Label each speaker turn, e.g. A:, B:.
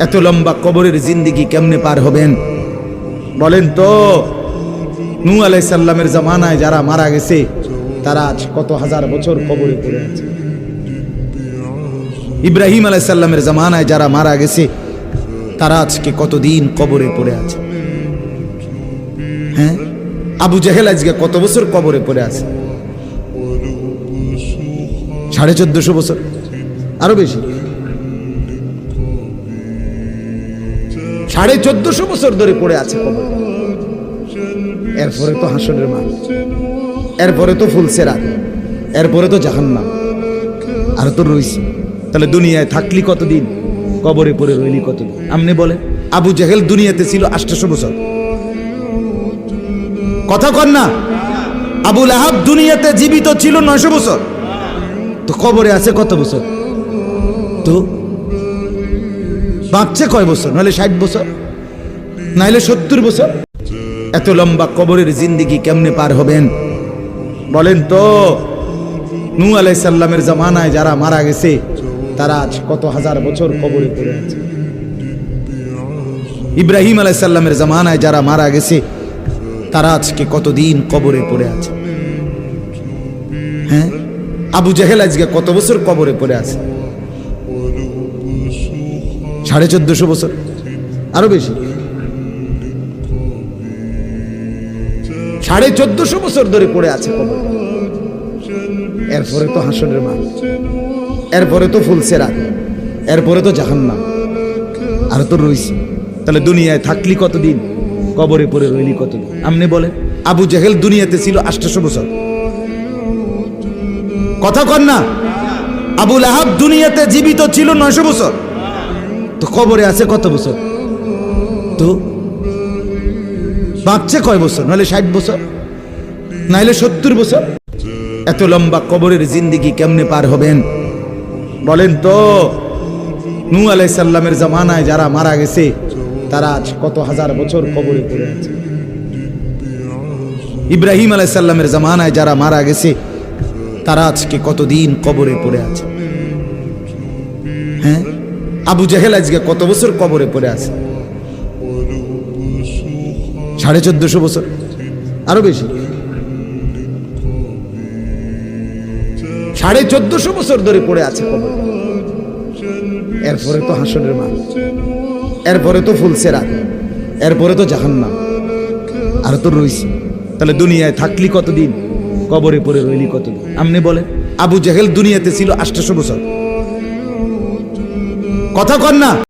A: এত লম্বা কবরের জিন্দেগি কেমনে পার হবেন বলেন তো? নূহ আলাইহিস সালামের জামানায় যারা মারা গেছে তারা আজ কত হাজার বছর কবরে পড়ে আছে। ইব্রাহিম আলাইহিস সালামের জামানায় যারা মারা গেছে তারা আজকে কতদিন কবরে পড়ে আছে। হ্যাঁ, আবু জেহেল আজকে কত বছর কবরে পড়ে আছে? 1450 বছর, আরো বেশি। 1450 বছর ধরে পড়ে আছে কবরে। এরপরে তো হাসরের মাঠ, এরপরে তো ফুলসেরাত, এরপরে তো জাহান্নাম, আর তো রইছে। তাহলে দুনিয়ায় থাকলি কতদিন, কবরে পড়ে রইলি কতদিন? আপনি বলেন। আবু জেহেল দুনিয়াতে ছিল 800 বছর, কথা কন না? আবু লাহাব দুনিয়াতে জীবিত ছিল 900 বছর, তো কবরে আছে কত বছর? তো বাঁচছে কয় বছর? নাহলে 60 বছর, নাহলে 70 বছর। এত লম্বা কবরের জিন্দেগি কেমনে পার হবেন বলেন তো? নূহ আলাইহিস সালামের জামানায় যারা মারা গেছে তারা আজ কত হাজার বছর কবরে পড়ে আছে। ইব্রাহিম আলাইহিস সালামের জামানায় যারা মারা গেছে তারা আজকে কতদিন কবরে পড়ে আছে। হ্যাঁ, আবু জেহেল আজকে কত বছর কবরে পড়ে আছে? 1450 বছর, আরো বেশি। 1450 বছর ধরে পড়ে আছে কবরে। এরপরে তো হাসরের মাঠ, এরপরে তো ফুলসেরাত, এরপরে তো জাহান্নাম, আর তো রইছে। তাহলে দুনিয়ায় থাকলি কতদিন, কবরে পড়ে রইলি কতদিন? আপনি বলেন। আবু জেহেল দুনিয়াতে ছিল 800 বছর, কথা কন না? আবু লাহাব দুনিয়াতে জীবিত ছিল 900 বছর, তো কবরে আছে কত বছর? তো বাঁচছে কয় বছর? নাহলে 60 বছর, নাহলে 70 বছর। এত লম্বা কবরের জিন্দেগি কেমনে পার হবেন বলেন তো? নূহ আলাইহিস সালামের জামানায় যারা মারা গেছে তারা আজ কত হাজার বছর কবরে পড়ে আছে। ইব্রাহিম আলাইহিস সালামের জামানায় যারা মারা গেছে তারা আজকে কতদিন কবরে পড়ে আছে। হ্যাঁ, আবু জেহেল আজকে কত বছর কবরে পড়ে আছে? 1450 বছর, আরো বেশি। 1450 বছর ধরে পড়ে আছে কবরে। এরপরে তো হাসরের মাঠ, এরপরে তো ফুলসেরাত, এরপরে তো জাহান্নাম, আর তো রইছে। তাহলে দুনিয়ায় থাকলি কতদিন, কবরে পড়ে রইলি কতদিন? আপনি বলেন। আবু জেহেল দুনিয়াতে ছিল 800 বছর, কথা কন না?